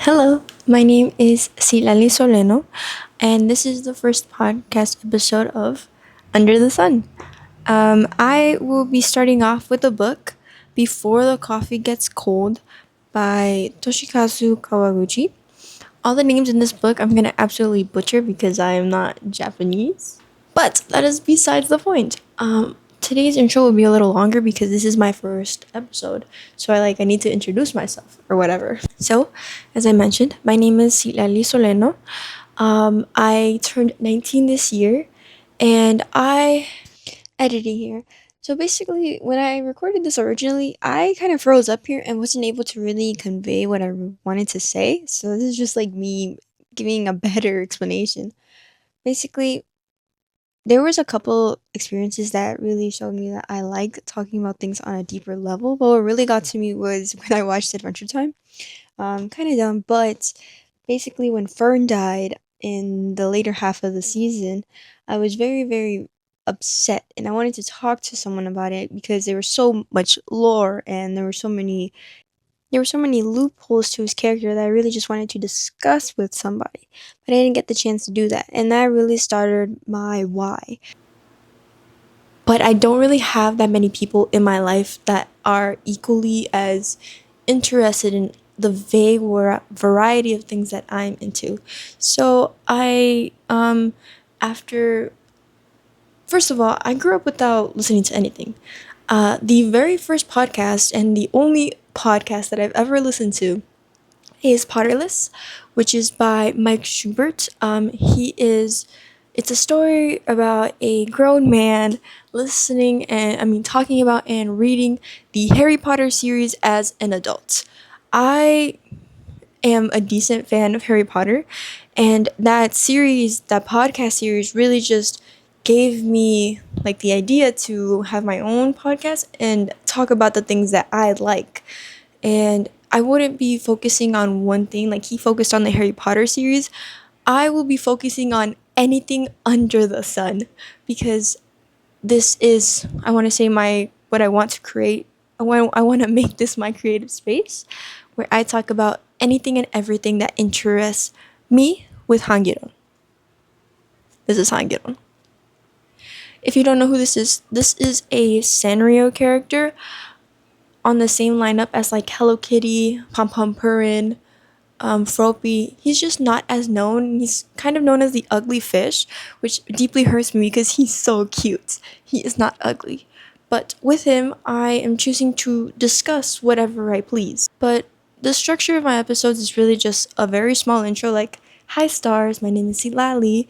Hello, my name is Citlali and this is the first podcast episode of Under the Sun. I will be starting off with a book, Before the Coffee Gets Cold, by Toshikazu Kawaguchi. All the names in this book I'm gonna absolutely butcher because I am not Japanese. But that is besides the point. Today's intro will be a little longer because this is my first episode, so I need to introduce myself or whatever. So, as I mentioned, my name is Citlali Soleno. I turned 19 this year, and I editing here. So basically, when I recorded this originally, I kind of froze up here and wasn't able to really convey what I wanted to say. So this is just like me giving a better explanation. Basically, there was a couple experiences that really showed me that I like talking about things on a deeper level. But what really got to me was when I watched Adventure Time. Kind of dumb, but basically when Fern died in the later half of the season, I was very, very upset and I wanted to talk to someone about it because there was so much lore and there were so many loopholes to his character that I really just wanted to discuss with somebody. But I didn't get the chance to do that. And that really started my why. But I don't really have that many people in my life that are equally as interested in the vague variety of things that I'm into. So after, first of all, I grew up without listening to anything. The very first podcast and the only podcast that I've ever listened to is Potterless, which is by Mike Schubert. It's a story about a grown man talking about and reading the Harry Potter series as an adult. I am a decent fan of Harry Potter, and that podcast series, really just gave me like the idea to have my own podcast and talk about the things that I like. And I wouldn't be focusing on one thing like he focused on the Harry Potter series. I will be focusing on anything under the sun because this is, I want to say, my what I want to create. I want to make this my creative space where I talk about anything and everything that interests me with Hangiron. This is Hangiron. If you don't know who this is a Sanrio character on the same lineup as like Hello Kitty, Pom Pom Purin, Froppy. He's just not as known. He's kind of known as the ugly fish, which deeply hurts me because he's so cute. He is not ugly. But with him, I am choosing to discuss whatever I please. But the structure of my episodes is really just a very small intro like, hi stars, my name is Citlali,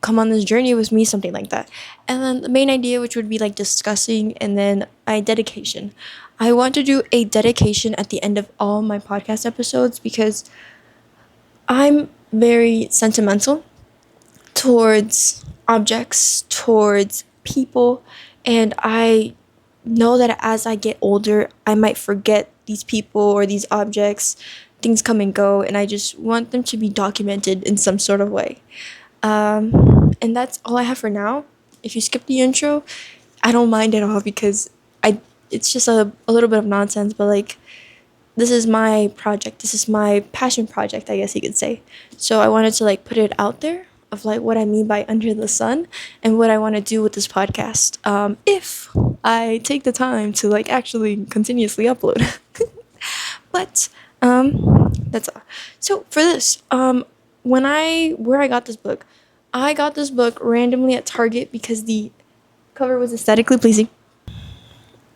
come on this journey with me, something like that. And then the main idea, which would be like discussing, and then a dedication. I want to do a dedication at the end of all my podcast episodes because I'm very sentimental towards objects, towards people, and I know that as I get older, I might forget these people or these objects. Things come and go, and I just want them to be documented in some sort of way. And that's all I have for now. If you skip the intro, I don't mind at all because it's just a little bit of nonsense, but like this is my project. This is my passion project, I guess you could say. So I wanted to like put it out there of like what I mean by under the sun and what I want to do with this podcast. If I take the time to like actually continuously upload. But that's all. So for this, where I got this book, I got this book randomly at Target because the cover was aesthetically pleasing.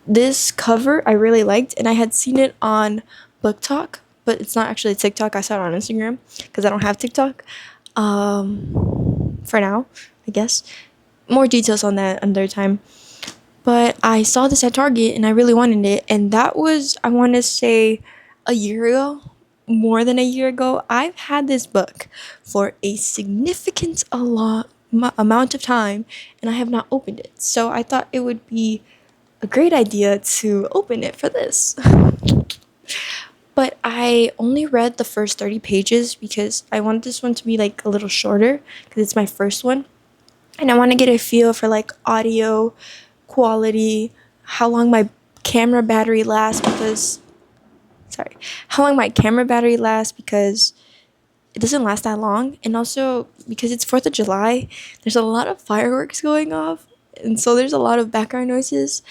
This cover I really liked, and I had seen it on Book Talk, but it's not actually TikTok. I saw it on Instagram because I don't have TikTok. For now, I guess. More details on that another time. But I saw this at Target and I really wanted it, and that was, I want to say, a year ago, more than a year ago. I've had this book for a significant amount of time, and I have not opened it. So I thought it would be a great idea to open it for this. But I only read the first 30 pages because I want this one to be like a little shorter because it's my first one. And I want to get a feel for like audio quality, how long my camera battery lasts because sorry, how long my camera battery lasts, because it doesn't last that long, and also because it's 4th of July, there's a lot of fireworks going off, and so there's a lot of background noises.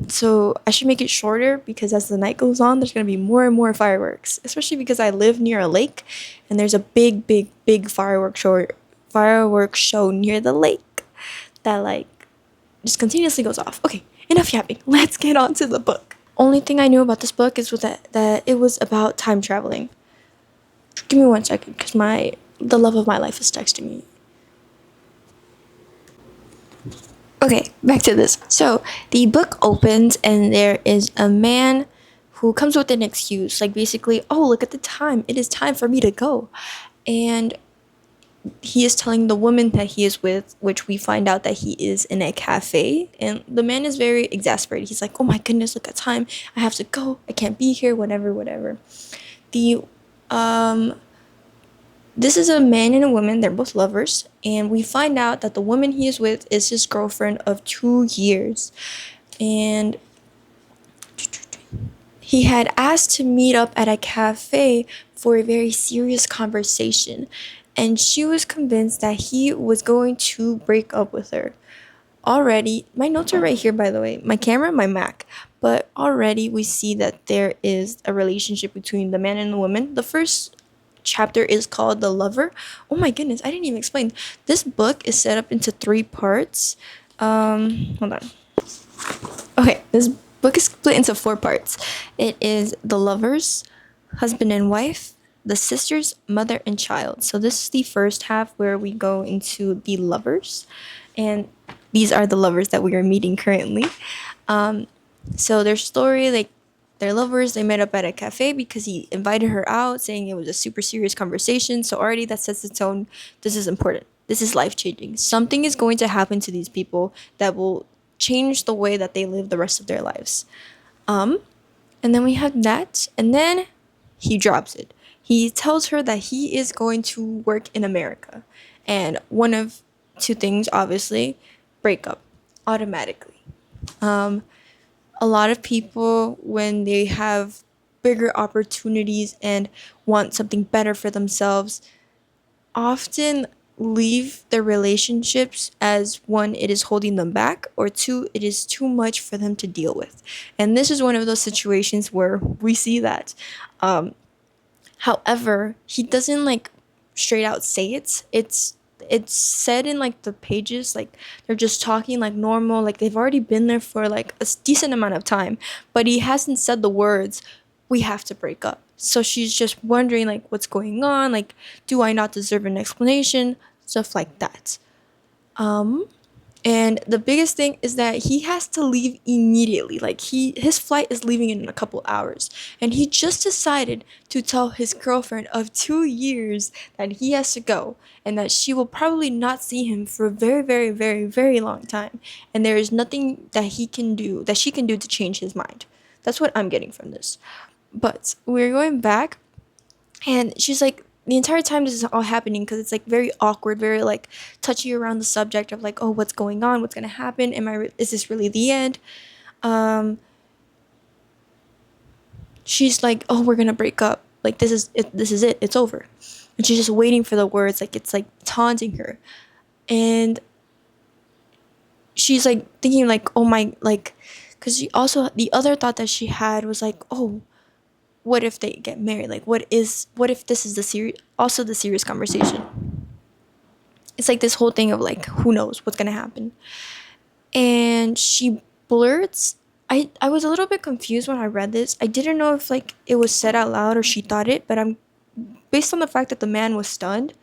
So I should make it shorter, because as the night goes on, there's gonna be more and more fireworks, especially because I live near a lake, and there's a big, big, big fireworks show near the lake that like just continuously goes off. Okay, enough yapping. Let's get on to the book. Only thing I knew about this book is that it was about time traveling. Give me 1 second, because the love of my life is texting me. Okay, back to this. So the book opens, and there is a man who comes with an excuse, like basically, oh, look at the time. It is time for me to go. And he is telling the woman that he is with, which we find out that he is in a cafe. And the man is very exasperated. He's like, oh my goodness, look at time. I have to go. I can't be here, whatever, whatever. The This is a man and a woman. They're both lovers, and we find out that the woman he is with is his girlfriend of 2 years. And he had asked to meet up at a cafe for a very serious conversation, and she was convinced that he was going to break up with her. Already, my notes are right here, by the way, my camera, my Mac. But already we see that there is a relationship between the man and the woman. The first chapter is called The Lover. Oh my goodness, I didn't even explain. This book is set up into 3 parts. Hold on. Okay, this book is split into 4 parts. It is The Lovers, Husband and Wife, The Sisters, Mother and Child. So this is the first half, where we go into the lovers, and these are the lovers that we are meeting currently. So their story, like, they're lovers. They met up at a cafe because he invited her out, saying it was a super serious conversation. So already that sets the tone. This is important. This is life changing. Something is going to happen to these people that will change the way that they live the rest of their lives. And then we have that, and then he drops it. He tells her that he is going to work in America, and one of two things, obviously, break up automatically. A lot of people, when they have bigger opportunities and want something better for themselves, often leave their relationships, as one, it is holding them back, or two, it is too much for them to deal with. And this is one of those situations where we see that. However, he doesn't like straight out say it. It's said in like the pages, like they're just talking like normal, like they've already been there for like a decent amount of time, but he hasn't said the words, we have to break up. So she's just wondering like what's going on, like do I not deserve an explanation, stuff like that. And the biggest thing is that he has to leave immediately. Like his flight is leaving in a couple hours. And he just decided to tell his girlfriend of 2 years that he has to go, and that she will probably not see him for a very, very, very, very long time. And there is nothing that she can do to change his mind. That's what I'm getting from this. But we're going back, and she's like, the entire time this is all happening, because it's like very awkward, very like touchy around the subject of like, oh, what's going on, what's gonna happen, is this really the end? She's like, oh, we're gonna break up, like this is it, it's over. And she's just waiting for the words, like it's like taunting her. And she's like thinking like, oh my, like, because she also, the other thought that she had was like, oh, what if they get married? Like, what if this is the serious conversation? It's like this whole thing of like, who knows what's gonna happen? And she blurts. I was a little bit confused when I read this. I didn't know if like it was said out loud or she thought it, but I'm based on the fact that the man was stunned,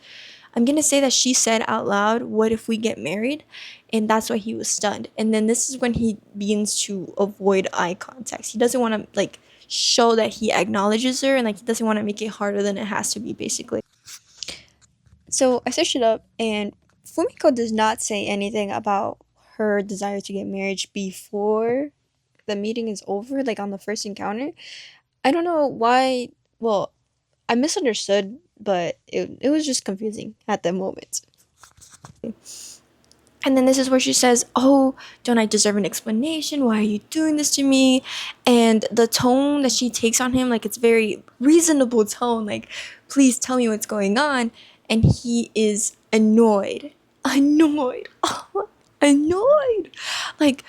I'm gonna say that she said out loud, what if we get married? And that's why he was stunned. And then this is when he begins to avoid eye contact. He doesn't want to like show that he acknowledges her, and like he doesn't want to make it harder than it has to be, basically. So I searched it up, and Fumiko does not say anything about her desire to get married before the meeting is over, like on the first encounter. I don't know why. Well, I misunderstood, but it was just confusing at the moment. And then this is where she says, "Oh, don't I deserve an explanation? Why are you doing this to me?" And the tone that she takes on him, like it's very reasonable tone, like, "Please tell me what's going on." And he is annoyed. Annoyed. Oh, annoyed. Like,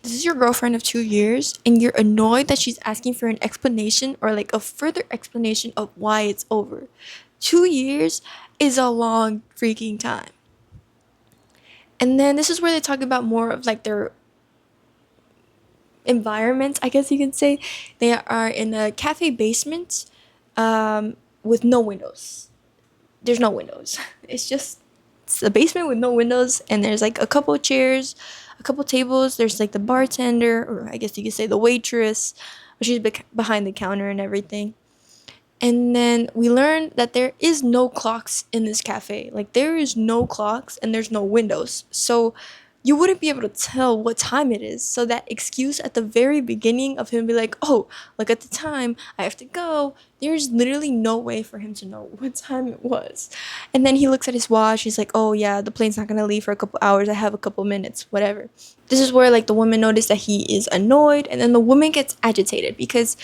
this is your girlfriend of 2 years, and you're annoyed that she's asking for an explanation or like a further explanation of why it's over. 2 years is a long freaking time. And then this is where they talk about more of like their environment, I guess you can say. They are in a cafe basement, with no windows. There's no windows. It's a basement with no windows, and there's like a couple chairs, a couple tables. There's like the bartender, or I guess you could say the waitress. She's behind the counter and everything. And then we learned that there is no clocks in this cafe. Like, there is no clocks and there's no windows. So you wouldn't be able to tell what time it is. So that excuse at the very beginning of him be like, "Oh, look at the time, I have to go." There's literally no way for him to know what time it was. And then he looks at his watch. He's like, "Oh yeah, the plane's not gonna leave for a couple hours. I have a couple minutes, whatever." This is where like the woman noticed that he is annoyed, and then the woman gets agitated because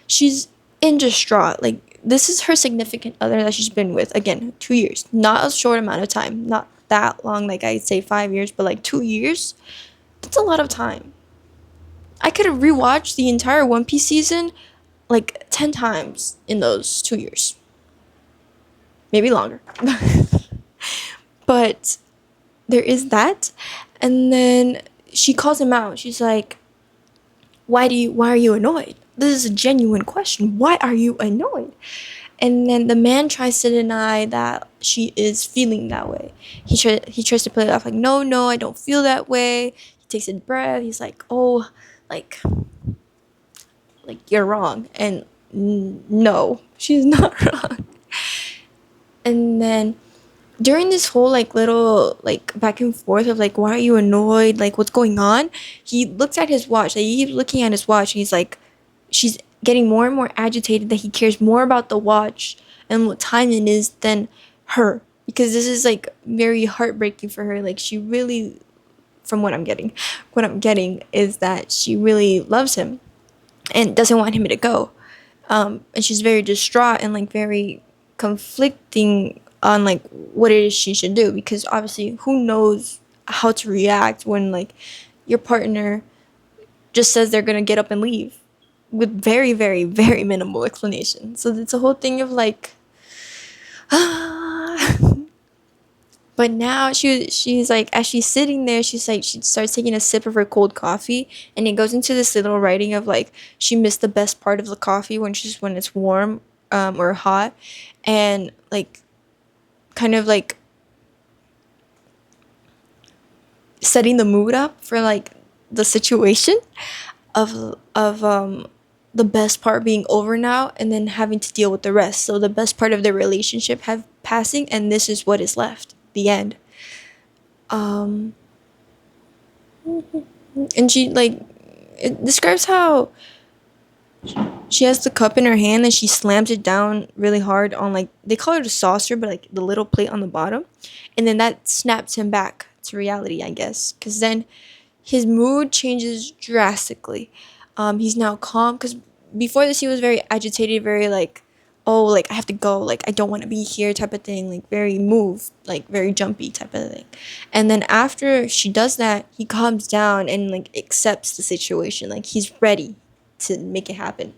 she's in distraught. Like, this is her significant other that she's been with, again, 2 years, not a short amount of time, not that long, like I'd say 5 years, but like 2 years, that's a lot of time. I could have rewatched the entire One Piece season like 10 times in those 2 years, maybe longer. But there is that. And then she calls him out. She's like, why are you annoyed? This is a genuine question. Why are you annoyed?" And then the man tries to deny that she is feeling that way. He tries to play it off like, "No, no, I don't feel that way." He takes a breath. He's like, "Oh, like you're wrong." And no, she's not wrong. And then during this whole like little like back and forth of like, "Why are you annoyed? Like, what's going on?" He looks at his watch. Like, he keeps looking at his watch. And he's like, she's getting more and more agitated that he cares more about the watch and what time it is than her, because this is like very heartbreaking for her. Like, she really, from what I'm getting is that she really loves him and doesn't want him to go. And she's very distraught and like very conflicting on like what it is she should do, because obviously who knows how to react when like your partner just says they're gonna get up and leave with very, very, very minimal explanation. So it's a whole thing of like, but now she's like, as she's sitting there, she's like, she starts taking a sip of her cold coffee, and it goes into this little writing of like, she missed the best part of the coffee when it's warm, or hot, and like kind of like setting the mood up for like the situation of the best part being over now, and then having to deal with the rest. So the best part of the relationship have passing, and this is what is left. The end. Um, and she like, it describes how she has the cup in her hand and she slams it down really hard on, like, they call it a saucer, but like the little plate on the bottom, and then that snaps him back to reality, I guess, because then his mood changes drastically. He's now calm, because before this he was very agitated, very like, "Oh, like I have to go, like I don't want to be here," type of thing, like very moved, like very jumpy type of thing. And then after she does that, he calms down and like accepts the situation, like he's ready to make it happen.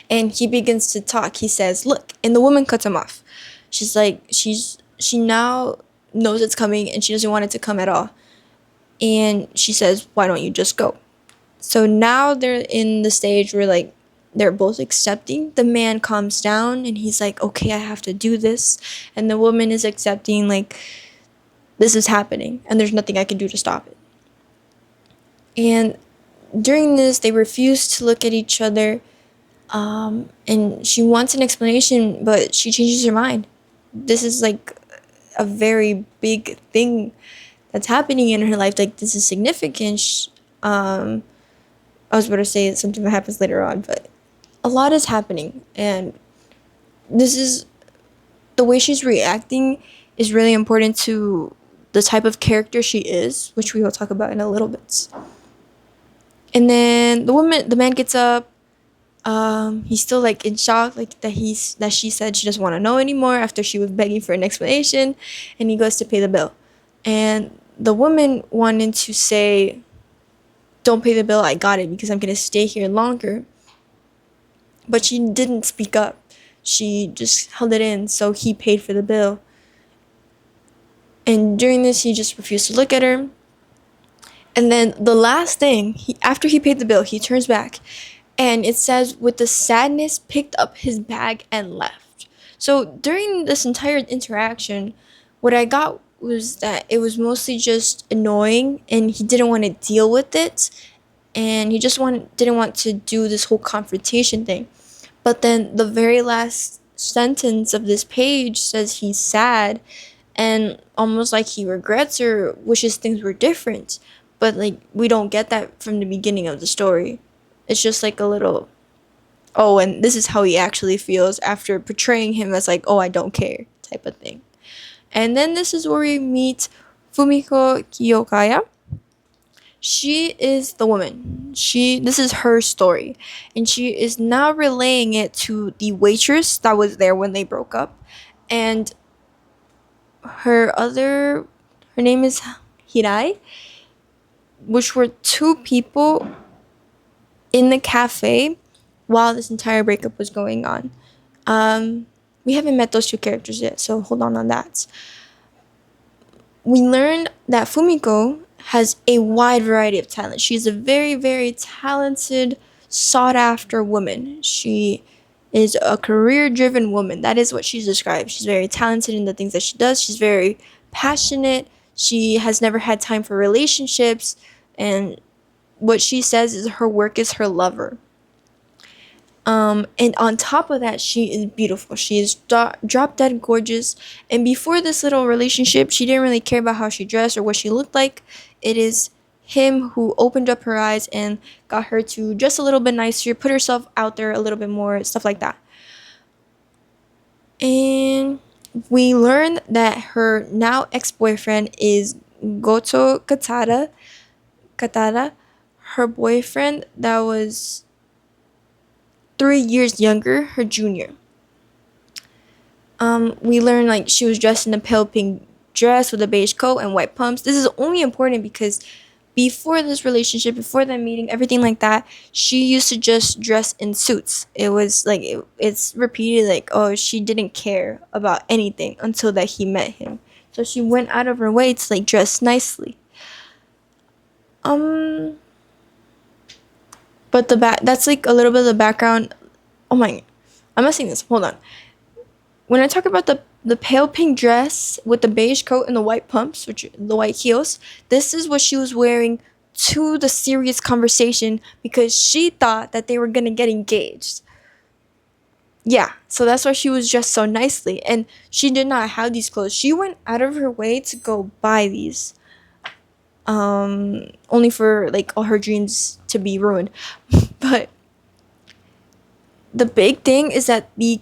And he begins to talk. He says, "Look," and the woman cuts him off. She's like, she now knows it's coming and she doesn't want it to come at all. And she says, "Why don't you just go?" So now they're in the stage where like they're both accepting. The man calms down and he's like, "Okay, I have to do this." And the woman is accepting, like, this is happening and there's nothing I can do to stop it. And during this, they refuse to look at each other. And she wants an explanation, but she changes her mind. This is like a very big thing that's happening in her life. Like, this is significant. I was about to say something that happens later on, but a lot is happening, and this is the way she's reacting is really important to the type of character she is, which we will talk about in a little bit. And then the man gets up. He's still like in shock, like that she said she doesn't want to know anymore after she was begging for an explanation, and he goes to pay the bill. And the woman wanted to say, "Don't pay the bill, I got it because I'm gonna stay here longer." But she didn't speak up. She just held it in, so he paid for the bill. And during this, he just refused to look at her. And then the last thing, after he paid the bill, he turns back and it says, with the sadness, picked up his bag and left. So during this entire interaction, what I got was that it was mostly just annoying and he didn't want to deal with it. And he just didn't want to do this whole confrontation thing. But then the very last sentence of this page says he's sad and almost like he regrets or wishes things were different. But like we don't get that from the beginning of the story. It's just like a little, oh, and this is how he actually feels after portraying him as like, oh, I don't care type of thing. And then this is where we meet Fumiko Kiyokaya. She is the woman. This is her story. And she is now relaying it to the waitress that was there when they broke up. And her name is Hirai, which were two people in the cafe while this entire breakup was going on. We haven't met those two characters yet, so hold on that. We learned that Fumiko has a wide variety of talent. She's a very, very talented, sought-after woman. She is a career-driven woman. That is what she's described. She's very talented in the things that she does. She's very passionate. She has never had time for relationships, and what she says is her work is her lover. And on top of that, she is beautiful. She is drop dead gorgeous. And before this little relationship, she didn't really care about how she dressed or what she looked like. It is him who opened up her eyes and got her to dress a little bit nicer, put herself out there a little bit more, stuff like that. And we learned that her now ex-boyfriend is Goto Katara, her boyfriend that was 3 years younger, her junior. We learned like she was dressed in a pale pink dress with a beige coat and white pumps. This is only important because before this relationship, before that meeting, everything like that, she used to just dress in suits. It was like it's repeated like, oh, she didn't care about anything until that he met him. So she went out of her way to like dress nicely. But that's like a little bit of the background. Oh my, I'm messing this. Hold on. When I talk about the pale pink dress with the beige coat and the white pumps, which the white heels, this is what she was wearing to the serious conversation because she thought that they were gonna get engaged. Yeah, so that's why she was dressed so nicely, and she did not have these clothes. She went out of her way to go buy these. Only for like all her dreams to be ruined. But the big thing is that the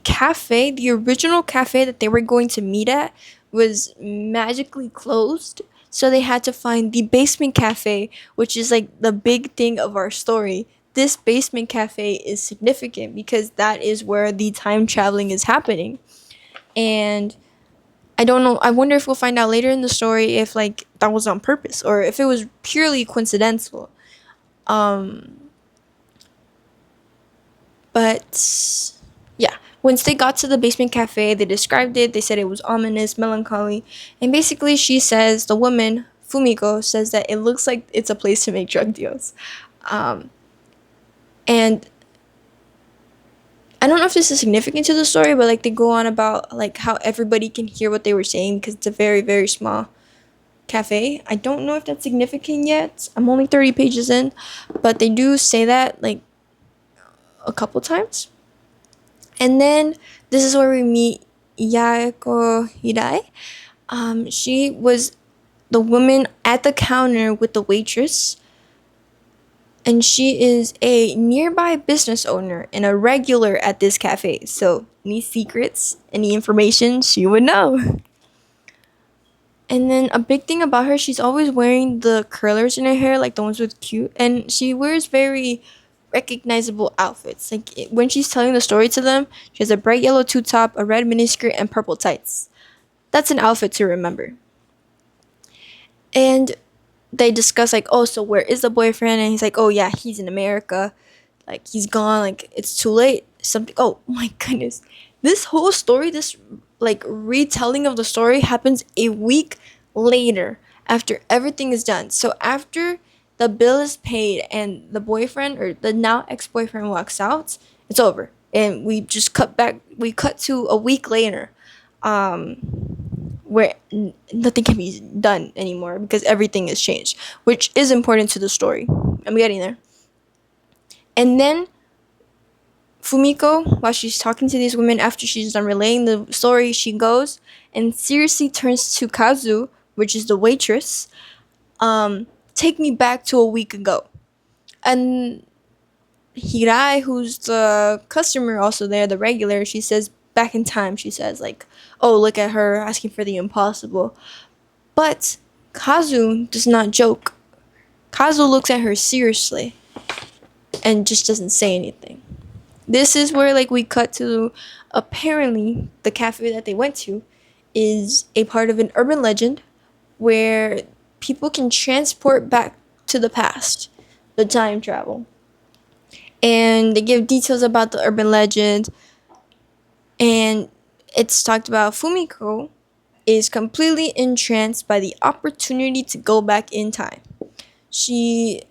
original cafe that they were going to meet at was magically closed. So they had to find the basement cafe, which is like the big thing of our story. This basement cafe is significant because that is where the time traveling is happening. And I don't know. I wonder if we'll find out later in the story if like that was on purpose or if it was purely coincidental. But yeah, once they got to the basement cafe, they described it. They said it was ominous, melancholy, and basically the woman Fumiko says that it looks like it's a place to make drug deals. And I don't know if this is significant to the story, but like they go on about like how everybody can hear what they were saying because it's a very, very small cafe. I don't know if that's significant yet. I'm only 30 pages in, but they do say that like a couple times. And then this is where we meet Yaeko Hirai. She was the woman at the counter with the waitress. And she is a nearby business owner and a regular at this cafe. So any secrets, any information, she would know. And then a big thing about her, she's always wearing the curlers in her hair, like the ones with cute, and she wears very recognizable outfits. Like when she's telling the story to them, she has a bright yellow two top, a red miniskirt, and purple tights. That's an outfit to remember. And they discuss like, oh, so where is the boyfriend? And he's like, oh yeah, he's in America. Like he's gone. Like it's too late. Something. Oh my goodness, this whole story, this like retelling of the story happens a week later after everything is done. So after the bill is paid and the boyfriend or the now ex-boyfriend walks out, it's over. And we just cut back. We cut to a week later. Where nothing can be done anymore because everything has changed, which is important to the story. I'm getting there. And then Fumiko, while she's talking to these women after she's done relaying the story, she goes and seriously turns to Kazu, which is the waitress. Take me back to a week ago. And Hirai, who's the customer also there, the regular, she says back in time, she says like, oh, look at her asking for the impossible. But Kazu does not joke. Kazu looks at her seriously and just doesn't say anything. This is where like we cut to apparently the cafe that they went to is a part of an urban legend where people can transport back to the past, the time travel. And they give details about the urban legend, and it's talked about Fumiko is completely entranced by the opportunity to go back in time. She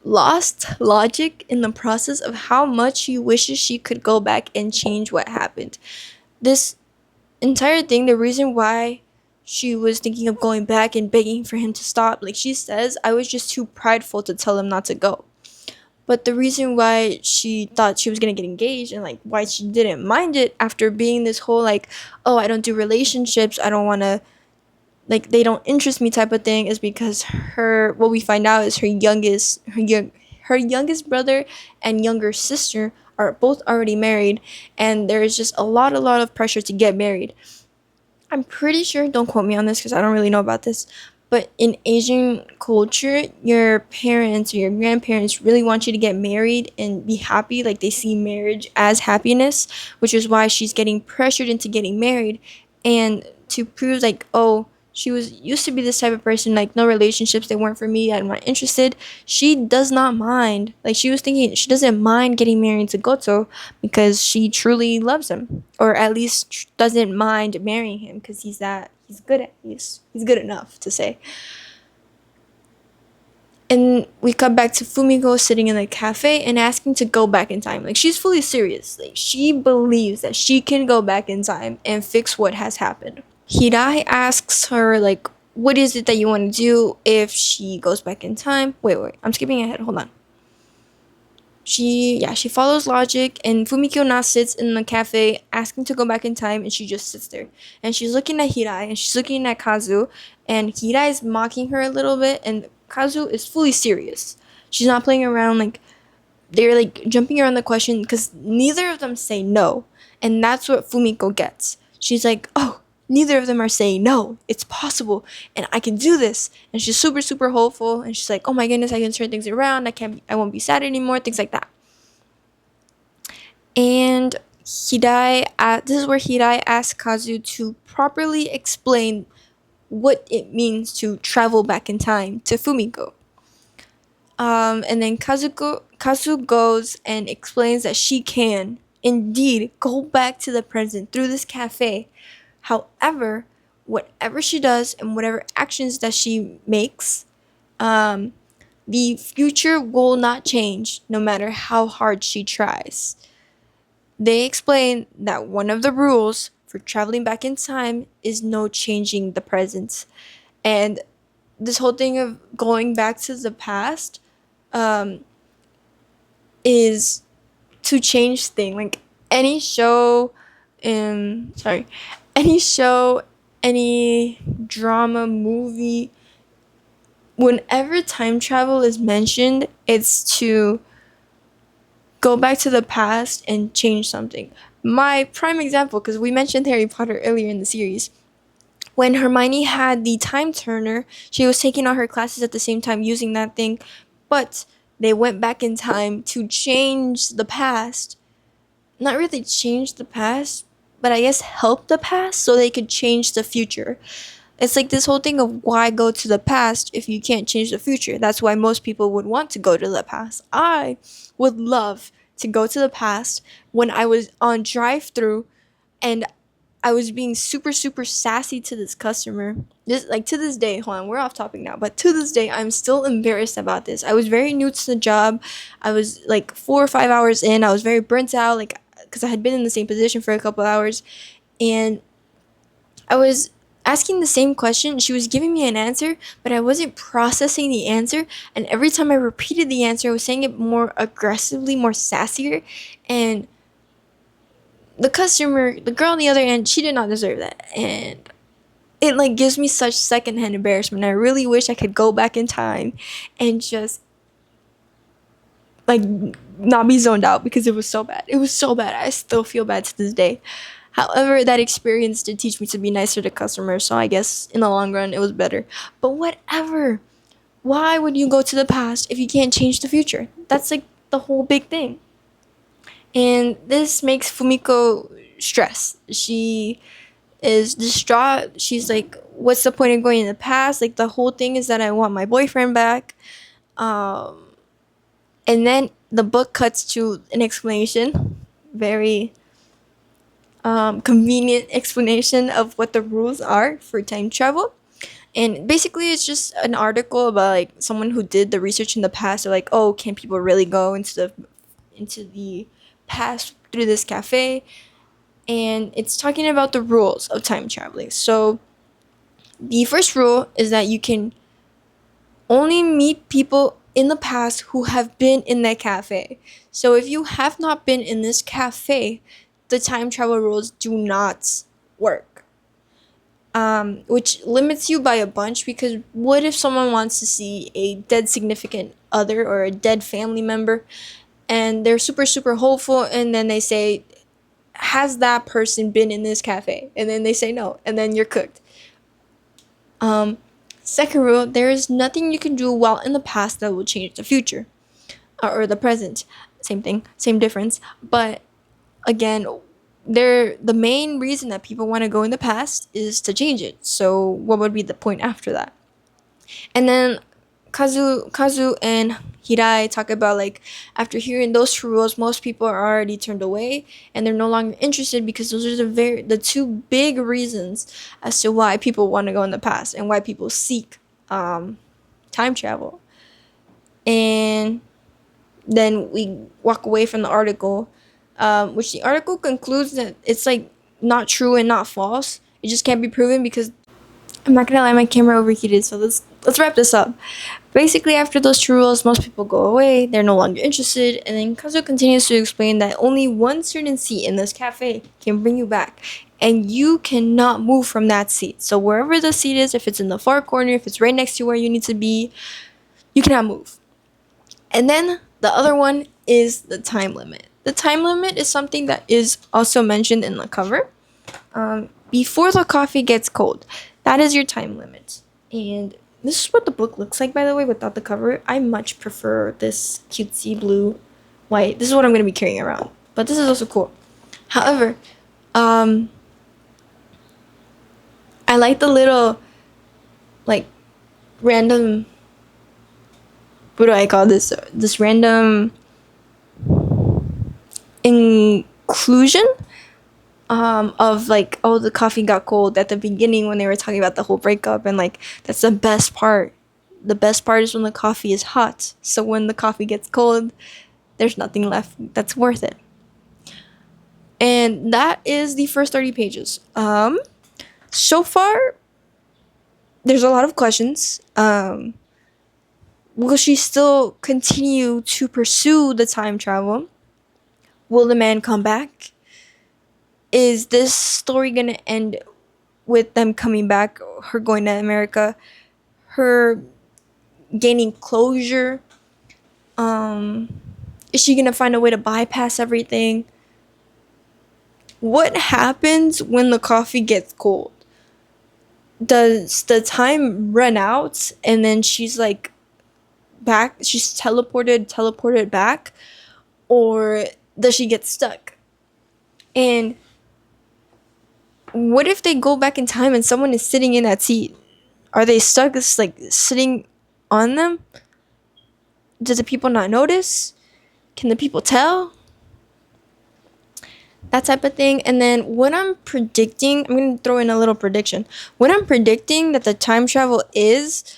lost logic in the process of how much she wishes she could go back and change what happened. This entire thing, the reason why she was thinking of going back and begging for him to stop, like she says, I was just too prideful to tell him not to go. But the reason why she thought she was gonna get engaged and like why she didn't mind it after being this whole like, oh, I don't do relationships, I don't wanna, like they don't interest me type of thing, is because her, what we find out is her youngest brother and younger sister are both already married, and there's just a lot of pressure to get married. I'm pretty sure, don't quote me on this because I don't really know about this, but in Asian culture, your parents or your grandparents really want you to get married and be happy. Like they see marriage as happiness, which is why she's getting pressured into getting married. And to prove like, oh, she was used to be this type of person, like no relationships, they weren't for me, I'm not interested. She does not mind. Like she was thinking she doesn't mind getting married to Goto because she truly loves him, or at least doesn't mind marrying him because he's good at he's good enough to say. And we cut back to Fumiko sitting in the cafe and asking to go back in time. Like she's fully serious. Like she believes that she can go back in time and fix what has happened. Hirai asks her like, what is it that you want to do if she goes back in time? Wait, I'm skipping ahead. Hold on. She follows logic, and Fumiko now sits in the cafe asking to go back in time, and she just sits there. And she's looking at Hirai, and she's looking at Kazu, and Hirai is mocking her a little bit, and Kazu is fully serious. She's not playing around, like, they're, like, jumping around the question, because neither of them say no, and that's what Fumiko gets. She's like, oh, neither of them are saying no, it's possible, and I can do this. And she's super, super hopeful, and she's like, oh my goodness, I can turn things around, I won't be sad anymore, things like that. And this is where Hirai asks Kazu to properly explain what it means to travel back in time to Fumiko. And then Kazu goes and explains that she can indeed go back to the present through this cafe. However, whatever she does and whatever actions that she makes, the future will not change no matter how hard she tries. They explain that one of the rules for traveling back in time is no changing the present. And this whole thing of going back to the past is to change things. Like any show, any drama, movie, whenever time travel is mentioned, it's to go back to the past and change something. My prime example, because we mentioned Harry Potter earlier in the series, when Hermione had the time turner, she was taking all her classes at the same time using that thing, but they went back in time to change the past. Not really change the past, but I guess help the past so they could change the future. It's like this whole thing of why go to the past if you can't change the future. That's why most people would want to go to the past. I would love to go to the past when I was on drive through and I was being super super sassy to this customer. This like to this day, hold on, we're off topic now, but to this day I'm still embarrassed about this. I was very new to the job. I was like 4 or 5 hours in. I was very burnt out like cuz I had been in the same position for a couple hours and I was asking the same question. She was giving me an answer, but I wasn't processing the answer. And every time I repeated the answer, I was saying it more aggressively, more sassier. And the customer, the girl on the other end, she did not deserve that. And it like gives me such secondhand embarrassment. I really wish I could go back in time and just like not be zoned out because it was so bad. It was so bad. I still feel bad to this day. However, that experience did teach me to be nicer to customers, so I guess in the long run it was better. But whatever. Why would you go to the past if you can't change the future? That's like the whole big thing. And this makes Fumiko stress. She is distraught. She's like, what's the point of going in the past? Like the whole thing is that I want my boyfriend back. Um and then the book cuts to an explanation. Very convenient explanation of what the rules are for time travel. And basically, it's just an article about like someone who did the research in the past. They're like, oh, can people really go into the past through this cafe? And it's talking about the rules of time traveling. So the first rule is that you can only meet people in the past who have been in that cafe. So if you have not been in this cafe, the time travel rules do not work. Which limits you by a bunch because what if someone wants to see a dead significant other or a dead family member and they're super super hopeful and then they say, has that person been in this cafe? And then they say no and then you're cooked. Um, Second rule, there is nothing you can do while in the past that will change the future or the present. Same thing, same difference. But again, the main reason that people want to go in the past is to change it. So what would be the point after that? And then Kazu and Hirai talk about like after hearing those two rules, most people are already turned away and they're no longer interested because those are the two big reasons as to why people want to go in the past and why people seek time travel. And then we walk away from the article, which the article concludes that it's like not true and not false. It just can't be proven because I'm not gonna lie, my camera overheated. So let's wrap this up. Basically, after those two rules, most people go away. They're no longer interested, and then Kazu continues to explain that only one certain seat in this cafe can bring you back, and you cannot move from that seat. So wherever the seat is, if it's in the far corner, if it's right next to where you need to be, you cannot move. And then the other one is the time limit. The time limit is something that is also mentioned in the cover. Before the coffee gets cold, that is your time limit. And this is what the book looks like, by the way, without the cover. I much prefer this cutesy blue, white. This is what I'm going to be carrying around. But this is also cool. However, I like the little, like, random, what do I call this? This random inclusion of like, oh, the coffee got cold at the beginning when they were talking about the whole breakup, and like that's the best part. The best part is when the coffee is hot. So when the coffee gets cold, there's nothing left that's worth it. And that is the first 30 pages. So far, there's a lot of questions. Will she still continue to pursue the time travel? Will the man come back? Is this story gonna end with them coming back, her going to America, her gaining closure? Is she gonna find a way to bypass everything? What happens when the coffee gets cold? does the time run out and then she's like back, she's teleported back, or does she get stuck? And what if they go back in time and someone is sitting in that seat? Are they stuck, just like sitting on them? Does the people not notice? Can the people tell? That type of thing. And then when I'm predicting, I'm gonna throw in a little prediction. When I'm predicting that the time travel is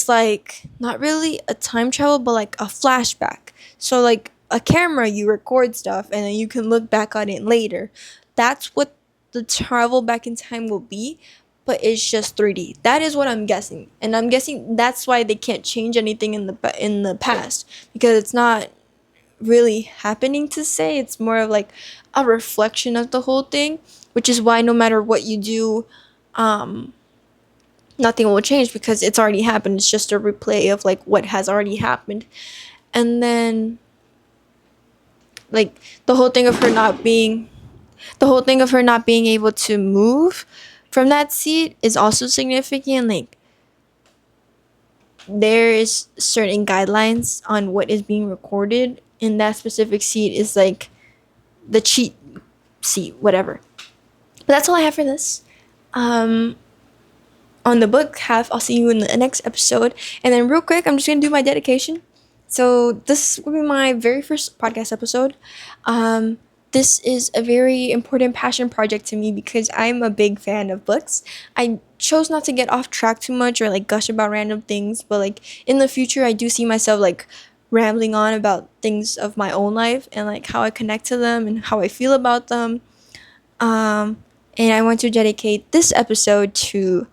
like not really a time travel, but like a flashback. So like a camera, you record stuff and then you can look back on it later. That's what the travel back in time will be, but it's just 3D. That is what I'm guessing, and I'm guessing that's why they can't change anything in the past, because it's not really happening to say. It's more of like a reflection of the whole thing, which is why no matter what you do, nothing will change because it's already happened. It's just a replay of like what has already happened. And then like the whole thing of her not being able to move from that seat is also significant. Like there is certain guidelines on what is being recorded in that specific seat, is like the cheat seat, whatever. But that's all I have for this. On the book half, I'll see you in the next episode. And then real quick, I'm just gonna do my dedication. So this will be my very first podcast episode. This is a very important passion project to me because I'm a big fan of books. I chose not to get off track too much or like gush about random things, but like in the future, I do see myself like rambling on about things of my own life and like how I connect to them and how I feel about them. And I want to dedicate this episode to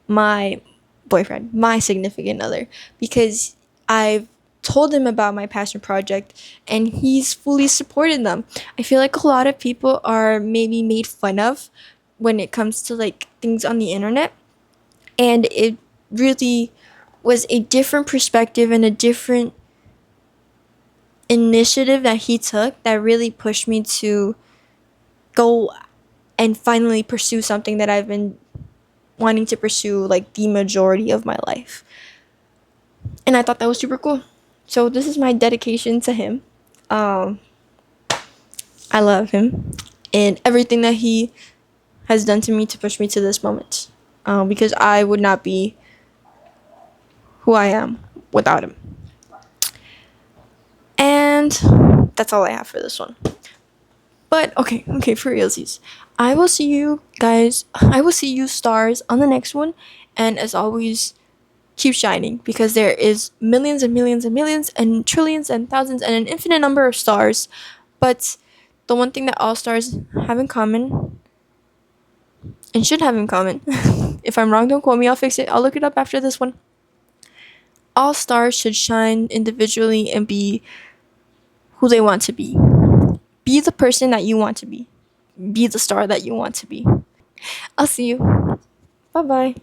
my boyfriend, my significant other, because I've told him about my passion project and he's fully supported them. I feel like a lot of people are maybe made fun of when it comes to like things on the internet, and it really was a different perspective and a different initiative that he took that really pushed me to go and finally pursue something that I've been wanting to pursue like the majority of my life. And I thought that was super cool. So this is my dedication to him. I love him and everything that he has done to me to push me to this moment. Because I would not be who I am without him. And that's all I have for this one. But okay, for realsies. I will see you guys. I will see you stars on the next one. And as always, keep shining, because there is millions and millions and millions and trillions and thousands and an infinite number of stars. But the one thing that all stars have in common, and should have in common, if I'm wrong, don't quote me, I'll fix it. I'll look it up after this one. All stars should shine individually and be who they want to be. Be the person that you want to be. Be the star that you want to be. I'll see you. Bye bye.